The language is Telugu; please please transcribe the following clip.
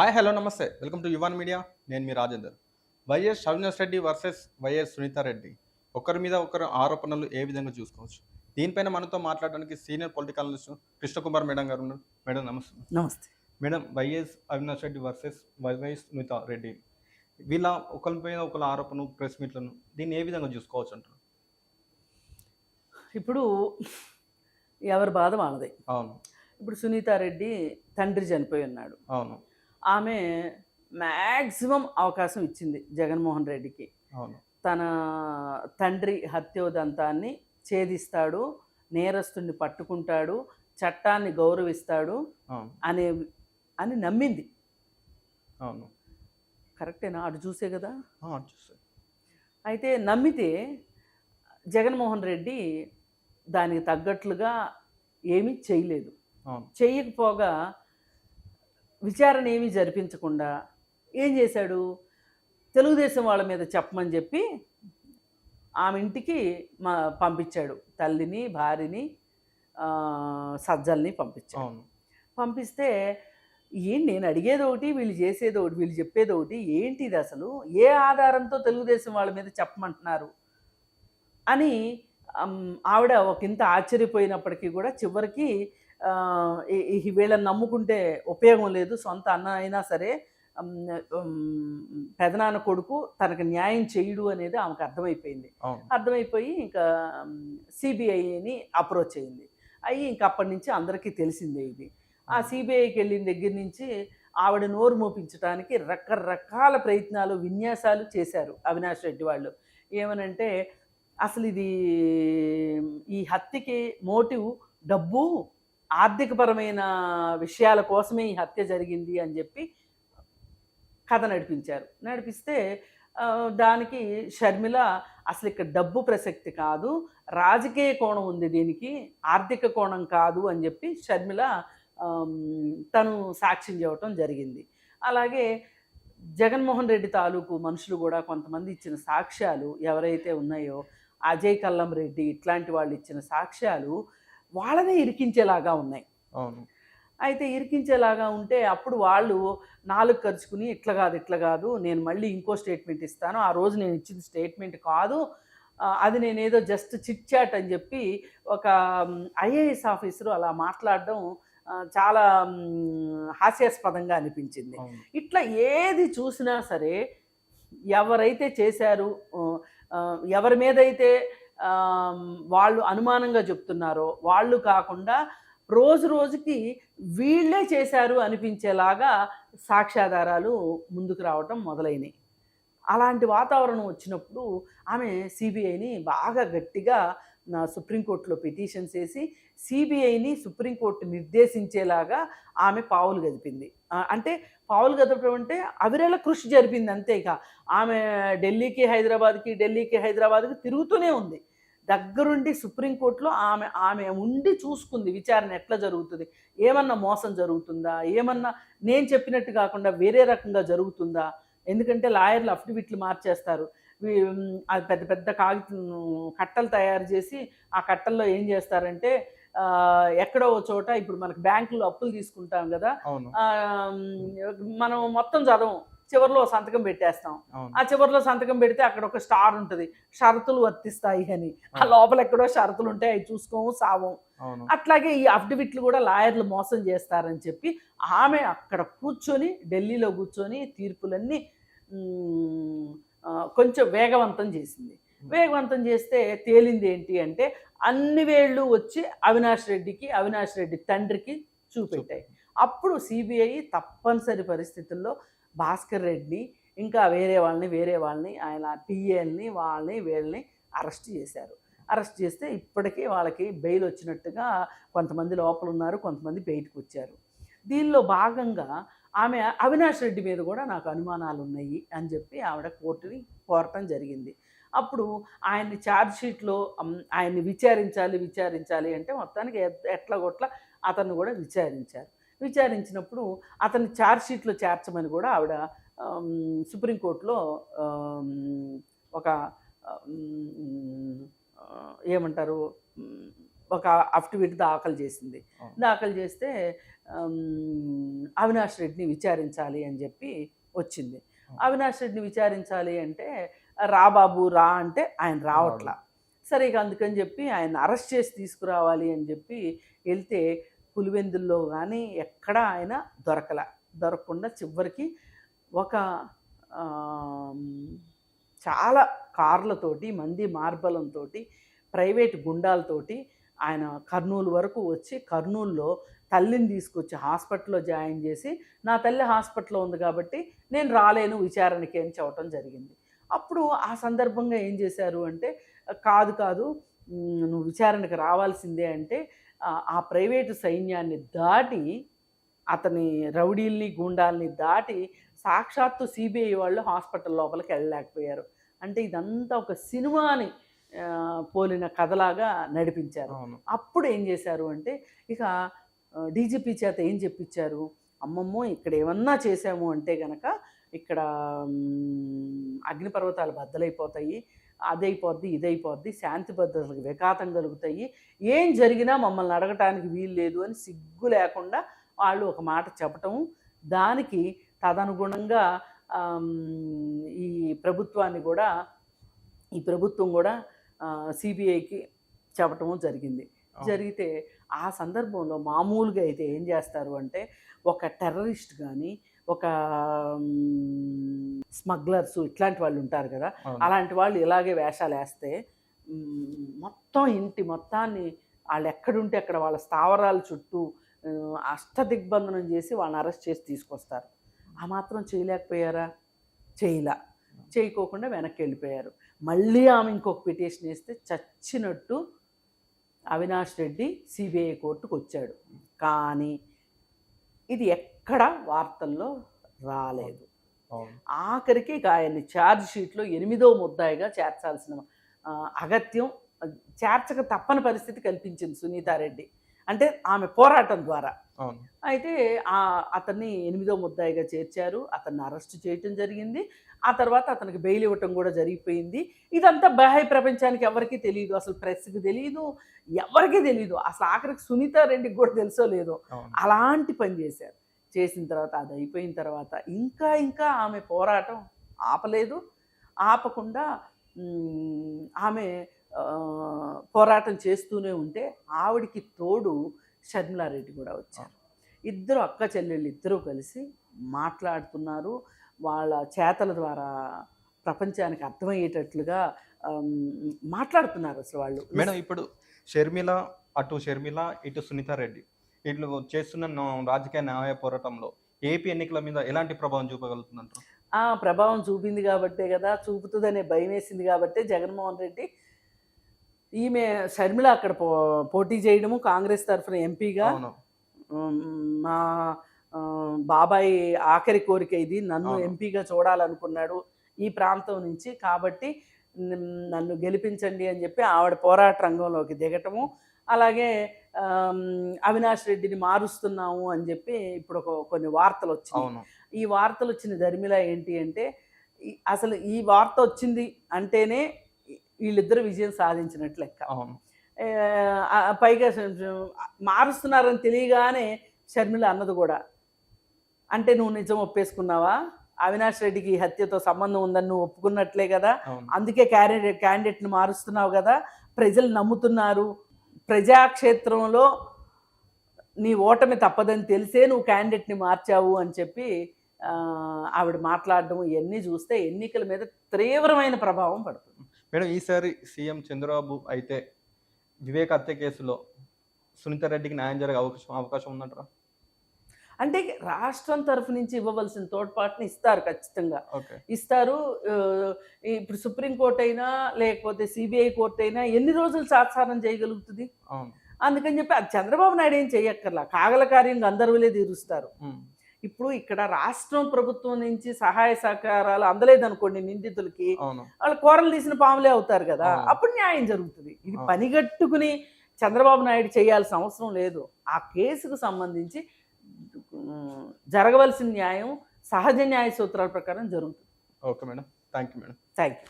హాయ్ హలో నమస్తే వెల్కమ్ టు యువన్ మీడియా. నేను మీ Rajender. YS Avinash Reddy versus YS Sunitha Reddy, ఒకరి మీద ఒకరు ఆరోపణలు ఏ విధంగా చూసుకోవచ్చు? దీనిపైన మనతో మాట్లాడడానికి senior political analyst Krishnakumar madam గారు ఉన్నారు. మేడం నమస్తే. నమస్తే. మేడం, వైఎస్ అవినాష్ రెడ్డి వర్సెస్ వైఎస్ సునీత రెడ్డి, వీళ్ళ ఒకరిపైన ఒకరు ఆరోపణలు ప్రెస్ మీట్లను దీన్ని ఏ విధంగా చూసుకోవచ్చు అంటారు? ఇప్పుడు ఎవరి బాధ వాళ్ళది. అవును. ఇప్పుడు సునీతారెడ్డి తండ్రి చనిపోయి ఉన్నాడు. అవును. ఆమె మ్యాక్సిమం అవకాశం ఇచ్చింది జగన్మోహన్ రెడ్డికి. అవును. తన తండ్రి హత్యోదంతాన్ని ఛేదిస్తాడు, నేరస్తుడిని పట్టుకుంటాడు, చట్టాన్ని గౌరవిస్తాడు అనే అని నమ్మింది. అవును. కరెక్టేనా? అటు చూసే కదా. చూసే. అయితే నమ్మితే జగన్మోహన్ రెడ్డి దానికి తగ్గట్లుగా ఏమీ చేయలేదు. చేయకపోగా విచారణ ఏమీ జరిపించకుండా ఏం చేశాడు? తెలుగుదేశం వాళ్ళ మీద చెప్పమని చెప్పి ఆమె ఇంటికి పంపించాడు. తల్లిని, భార్యని, సజ్జల్ని పంపించాడు. పంపిస్తే నేను అడిగేది ఒకటి, వీళ్ళు చేసేది ఒకటి, వీళ్ళు చెప్పేది ఒకటి. ఏంటి ఇది అసలు? ఏ ఆధారంతో తెలుగుదేశం వాళ్ళ మీద చెప్పమంటున్నారు అని ఆవిడ ఒకంత ఆశ్చర్యపోయినప్పటికీ కూడా చివరికి వీళ్ళని నమ్ముకుంటే ఉపయోగం లేదు, సొంత అన్న అయినా సరే పెదనాన్న కొడుకు తనకు న్యాయం చేయడు అనేది ఆమెకు అర్థమైపోయింది. అర్థమైపోయి ఇంకా సిబిఐని అప్రోచ్ అయింది. ఇంక అప్పటి నుంచి అందరికీ తెలిసిందే ఇది. ఆ సిబిఐకి వెళ్ళిన దగ్గర నుంచి ఆవిడ నోరు మోపించడానికి రకరకాల ప్రయత్నాలు, విన్యాసాలు చేశారు అవినాష్ రెడ్డి వాళ్ళు. ఏమనంటే అసలు ఈ హత్యకి మోటివ్ డబ్బు, ఆర్థికపరమైన విషయాల కోసమే ఈ హత్య జరిగింది అని చెప్పి కథ నడిపించారు. నడిపిస్తే దానికి షర్మిల అసలు ఇక్కడ డబ్బు ప్రసక్తి కాదు, రాజకీయ కోణం ఉంది దీనికి, ఆర్థిక కోణం కాదు అని చెప్పి షర్మిల తను సాక్ష్యం చెప్పడం జరిగింది. అలాగే జగన్మోహన్ రెడ్డి తాలూకు మనుషులు కూడా కొంతమంది ఇచ్చిన సాక్ష్యాలు ఎవరైతే ఉన్నాయో, అజయ్ కల్లం రెడ్డి ఇట్లాంటి వాళ్ళు ఇచ్చిన సాక్ష్యాలు వాళ్ళనే ఇరికించేలాగా ఉన్నాయి. అవును. అయితే ఇరికించేలాగా ఉంటే అప్పుడు వాళ్ళు నాలుగు ఖర్చుకుని ఇట్లా కాదు, నేను మళ్ళీ ఇంకో స్టేట్మెంట్ ఇస్తాను, ఆ రోజు నేను ఇచ్చిన స్టేట్మెంట్ కాదు, అది నేనేదో జస్ట్ చిట్ చాట్ అని చెప్పి ఒక ఐఏఎస్ ఆఫీసరు అలా మాట్లాడడం చాలా హాస్యాస్పదంగా అనిపించింది. ఇట్లా ఏది చూసినా సరే ఎవరైతే చేశారు, ఎవరి మీదైతే వాళ్ళు అనుమానంగా చెప్తున్నారో వాళ్ళు కాకుండా రోజు రోజుకి వీళ్ళే చేశారు అనిపించేలాగా సాక్ష్యాధారాలు ముందుకు రావటం మొదలైనవి. అలాంటి వాతావరణం వచ్చినప్పుడు ఆమె సిబిఐని బాగా గట్టిగా సుప్రీంకోర్టులో పిటిషన్స్ వేసి సిబిఐని సుప్రీంకోర్టు నిర్దేశించేలాగా ఆమె పావులు గదిపింది. అంటే పావులు గదపడం అంటే అవిరళ కృషి జరిపింది అంతే. ఇక ఆమె ఢిల్లీకి హైదరాబాద్కి తిరుగుతూనే ఉంది. దగ్గరుండి సుప్రీంకోర్టులో ఆమె ఉండి చూసుకుంది విచారణ ఎట్లా జరుగుతుంది, ఏమన్నా మోసం జరుగుతుందా, ఏమన్నా నేను చెప్పినట్టు కాకుండా వేరే రకంగా జరుగుతుందా. ఎందుకంటే లాయర్లు అఫిడవిట్లు మార్చేస్తారు. అది పెద్ద పెద్ద కట్టలు తయారు చేసి ఆ కట్టల్లో ఏం చేస్తారంటే ఎక్కడో చోట ఇప్పుడు మనకు బ్యాంకులో అప్పులు తీసుకుంటాం కదా, మనం మొత్తం చదవం, చివరిలో సంతకం పెట్టేస్తాం. ఆ చివరిలో సంతకం పెడితే అక్కడ ఒక స్టార్ ఉంటుంది, షరతులు వర్తిస్తాయి అని. ఆ లోపల ఎక్కడో షరతులు ఉంటాయి, అవి చూసుకోము, సావం. అట్లాగే ఈ అఫిడవిట్లు కూడా లాయర్లు మోసం చేస్తారని చెప్పి ఆమె అక్కడ కూర్చొని ఢిల్లీలో కూర్చొని తీర్పులన్నీ కొంచెం వేగవంతం చేసింది. వేగవంతం చేస్తే తేలింది ఏంటి అంటే అన్ని వేళ్ళు వచ్చి అవినాష్ రెడ్డి తండ్రికి చూపెట్టాయి. అప్పుడు సిబిఐ తప్పనిసరి పరిస్థితుల్లో భాస్కర్ రెడ్డిని ఇంకా వేరే వాళ్ళని ఆయన టీఏల్ని వీళ్ళని అరెస్ట్ చేశారు. అరెస్ట్ చేస్తే ఇప్పటికీ వాళ్ళకి బెయిల్ వచ్చినట్టుగా కొంతమంది లోపల ఉన్నారు, కొంతమంది బయటకు వచ్చారు. దీనిలో భాగంగా ఆమె అవినాష్ రెడ్డి మీద కూడా నాకు అనుమానాలు ఉన్నాయి అని చెప్పి ఆవిడ కోర్టుని కోరటం జరిగింది. అప్పుడు ఆయన్ని ఛార్జ్షీట్లో ఆయన్ని విచారించాలి అంటే మొత్తానికి ఎట్లాగొట్లా అతన్ని కూడా విచారించినప్పుడు అతన్ని ఛార్జ్షీట్లో చేర్చమని కూడా ఆవిడ సుప్రీంకోర్టులో ఒక ఏమంటారు ఒక అఫిడవిట్ దాఖలు చేసింది. అవును. దాఖలు చేస్తే అవినాష్ రెడ్డిని విచారించాలి అని చెప్పి వచ్చింది. అవినాష్ రెడ్డిని విచారించాలి అంటే రా బాబు రా అంటే ఆయన రావట్లా. సరే ఇక అందుకని చెప్పి ఆయన అరెస్ట్ చేసి తీసుకురావాలి అని చెప్పి వెళ్తే పులివెందుల్లో కానీ ఎక్కడా ఆయన దొరకకుండా చివరికి ఒక చాలా కార్లతోటి మంది మార్బలంతో ప్రైవేట్ గుండాలతోటి ఆయన కర్నూలు వరకు వచ్చి కర్నూలులో తల్లిని తీసుకొచ్చి హాస్పిటల్లో జాయిన్ చేసి నా తల్లి హాస్పిటల్లో ఉంది కాబట్టి నేను రాలేను విచారణకి అని చెప్పడం జరిగింది. అప్పుడు ఆ సందర్భంగా ఏం చేశారు అంటే కాదు నువ్వు విచారణకు రావాల్సిందే అంటే ఆ ప్రైవేటు సైన్యాన్ని దాటి అతని రౌడీల్ని గూండాల్ని దాటి సాక్షాత్తు సిబిఐ వాళ్ళు హాస్పిటల్ లోపలికి వెళ్ళలేకపోయారు. అంటే ఇదంతా ఒక సినిమాని పోలిన కథలాగా నడిపించారు. అప్పుడు ఏం చేశారు అంటే ఇక డీజీపీ చేత ఏం చెప్పించారు, అమ్మమ్మో ఇక్కడ ఏమన్నా చేసాము అంటే గనక ఇక్కడ అగ్నిపర్వతాలు బద్దలైపోతాయి, అదైపోద్ది ఇదైపోద్ది, శాంతి భద్రతలకు విఘాతం కలుగుతాయి, ఏం జరిగినా మమ్మల్ని అడగటానికి వీలు లేదు అని సిగ్గు లేకుండా వాళ్ళు ఒక మాట చెప్పటం, దానికి తదనుగుణంగా ఈ ప్రభుత్వం కూడా సిబిఐకి చెప్పటము జరిగింది. జరిగితే ఆ సందర్భంలో మామూలుగా అయితే ఏం చేస్తారు అంటే ఒక టెర్రరిస్ట్ కానీ ఒక స్మగ్లర్స్ ఇట్లాంటి వాళ్ళు ఉంటారు కదా, అలాంటి వాళ్ళు ఇలాగే వేషాలు వేస్తే మొత్తం ఇంటి మొత్తాన్ని వాళ్ళు ఎక్కడుంటే అక్కడ వాళ్ళ స్థావరాల చుట్టూ అష్టదిగ్బంధనం చేసి వాళ్ళని అరెస్ట్ చేసి తీసుకొస్తారు. ఆ మాత్రం చేయలేకపోయారా? చేయకోకుండా వెనక్కి వెళ్ళిపోయారు. మళ్ళీ ఆమె ఇంకొక పిటిషన్ వేస్తే చచ్చినట్టు అవినాష్ రెడ్డి సిబిఐ కోర్టుకు వచ్చాడు. కానీ ఇది ఎక్కడ వార్తల్లో రాలేదు. ఆఖరికి ఆయన్ని ఛార్జ్ షీట్లో 8వ ముద్దాయిగా చేర్చాల్సిన అగత్యం చేర్చక తప్పని పరిస్థితి కల్పించింది సునీతారెడ్డి. అంటే ఆమె పోరాటం ద్వారా. అయితే అతన్ని 8వ ముద్దాయిగా చేర్చారు, అతన్ని అరెస్ట్ చేయటం జరిగింది. ఆ తర్వాత అతనికి బెయిల్ ఇవ్వటం కూడా జరిగిపోయింది. ఇదంతా బాహ్య ప్రపంచానికి ఎవరికీ తెలియదు, అసలు ప్రెస్కి తెలియదు, ఎవరికీ తెలియదు. అసలు ఆఖరికి సునీతారెడ్డికి కూడా తెలుసో లేదో అలాంటి పని చేశారు. చేసిన తర్వాత అది అయిపోయిన తర్వాత ఇంకా ఆమె పోరాటం ఆపకుండా ఆమె పోరాటం చేస్తూనే ఉంటే ఆవిడికి తోడు షర్మిలారెడ్డి కూడా వచ్చారు. ఇద్దరు అక్క చెల్లెళ్ళు ఇద్దరూ కలిసి మాట్లాడుతున్నారు. వాళ్ళ చేతల ద్వారా ప్రపంచానికి అర్థమయ్యేటట్లుగా మాట్లాడుతున్నారు అసలు వాళ్ళు. మేడం ఇప్పుడు షర్మిల ఇటు సునీతారెడ్డి వీళ్ళు చేస్తున్న రాజకీయ న్యాయ పోరాటంలో ఏపీ ఎన్నికల మీద ఎలాంటి ప్రభావం చూపగలుగుతుందంటారు? ప్రభావం చూపింది కాబట్టే కదా, చూపుతుందనే భయం వేసింది కాబట్టే జగన్మోహన్ రెడ్డి ఈమె షర్మిల అక్కడ పోటీ చేయడము, కాంగ్రెస్ తరఫున ఎంపీగా. మా బాబాయ్ ఆఖరి కోరిక ఇది, నన్ను ఎంపీగా చూడాలనుకున్నాడు ఈ ప్రాంతం నుంచి, కాబట్టి నన్ను గెలిపించండి అని చెప్పి ఆవిడ పోరాట రంగంలోకి దిగటము. అలాగే అవినాష్ రెడ్డిని మారుస్తున్నాము అని చెప్పి ఇప్పుడు కొన్ని వార్తలు వచ్చినాయి. ఈ వార్తలు వచ్చిన ధర్మిల ఏంటి అంటే అసలు ఈ వార్త వచ్చింది అంటేనే వీళ్ళిద్దరు విజయం సాధించినట్లు లెక్క. పైగా మారుస్తున్నారని తెలియగానే షర్మిల అన్నది కూడా, అంటే నువ్వు నిజం ఒప్పేసుకున్నావా, అవినాష్ రెడ్డికి హత్యతో సంబంధం ఉందని నువ్వు ఒప్పుకున్నట్లే కదా, అందుకే క్యాండిడేట్ని మారుస్తున్నావు కదా, ప్రజలు నమ్ముతున్నారు, ప్రజాక్షేత్రంలో నీ ఓటమి తప్పదని తెలిసే నువ్వు క్యాండిడేట్ని మార్చావు అని చెప్పి ఆవిడ మాట్లాడడం ఇవన్నీ చూస్తే ఎన్నికల మీద తీవ్రమైన ప్రభావం పడుతుంది. మేడం ఈసారి సీఎం చంద్రబాబు అయితే వివేక్ హత్య కేసులో సునీతారెడ్డికి న్యాయం జరిగే అవకాశం ఉందంటారా? అంటే రాష్ట్రం తరఫు నుంచి ఇవ్వవలసిన తోడ్పాటుని ఇస్తారు, ఖచ్చితంగా ఇస్తారు. ఇప్పుడు సుప్రీంకోర్టు అయినా లేకపోతే సిబిఐ కోర్టు అయినా ఎన్ని రోజులు సాత్సారం చేయగలుగుతుంది? అందుకని చెప్పి అది చంద్రబాబు నాయుడు ఏం చేయక్కర్లా, కాగల కార్యం గంధర్వులే తీరుస్తారు. ఇప్పుడు ఇక్కడ రాష్ట్రం ప్రభుత్వం నుంచి సహాయ సహకారాలు అందలేదనుకోండి నిందితులకి, వాళ్ళు కూరలు తీసిన పాములే అవుతారు కదా, అప్పుడు న్యాయం జరుగుతుంది. ఇది పనిగట్టుకుని చంద్రబాబు నాయుడు చేయాల్సిన అవసరం లేదు. ఆ కేసుకు సంబంధించి జరగవలసిన న్యాయం సహజ న్యాయ సూత్రాల ప్రకారం జరుగుతుంది. Okay madam, thank you madam. Thank you.